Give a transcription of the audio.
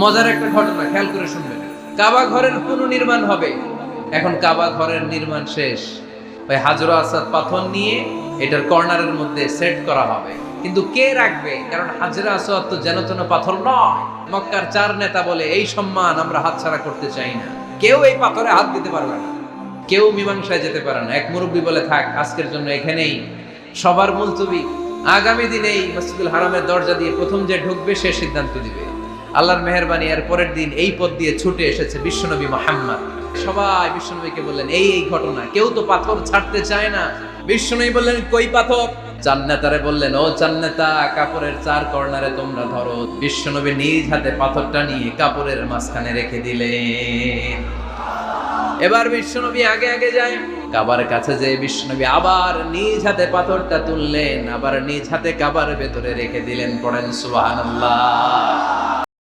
মজার একটা ঘটনা খেয়াল করে শুনবেন। কাবা ঘরের পুনর্নির্মাণ হবে। এখন কাবা ঘরের নির্মাণ শেষ, ওই হাজর আসাদ পাথর নিয়ে এটার কর্নারের মধ্যে সেট করা হবে। কিন্তু কে রাখবে? কারণ হাজরা আসওয়াদ তো যেন তেন পাথর নয়। মক্কার 4 নেতা বলে এই সম্মান আমরা হাতছাড়া করতে চাই না, কেউ এই পাথরে হাত দিতে পারবে না, কেউ মীমাংসায় যেতে পারে না। এক মুরব্বী বলে, থাক আজকের জন্য এখানেই সবার মুলতবি, আগামী দিনে এই মসজিদুল হারামের দরজা দিয়ে প্রথম যে ঢুকবে সে সিদ্ধান্ত দিবে। আল্লাহর মেহেরবানি, এর পরের দিন এই পথ দিয়ে ছুটে এসেছে বিশ্বনবী মুহাম্মদ। সবাই বিশ্বনবীকে বললেন, এই ঘটনা, কেউ তো পাথর ছাড়তে চায় না। বিশ্বনবী বললেন, কই পাথর? জান্নাতারে বললেন, ও জান্নাতা, কাপড়ের 4 কর্নারে তোমরা ধরো। বিশ্বনবী নিজ হাতে পাথরটা নিয়ে কাপড়ের মাঝখানে রেখে দিলেন। এবার বিশ্বনবী আগে আগে যায়, কাবার কাছে যে বিশ্বনবী আবার নিজ হাতে পাথরটা তুললেন, আবার নিজ হাতে কাবার ভেতরে রেখে দিলেন। পড়েন সুবহানাল্লাহ।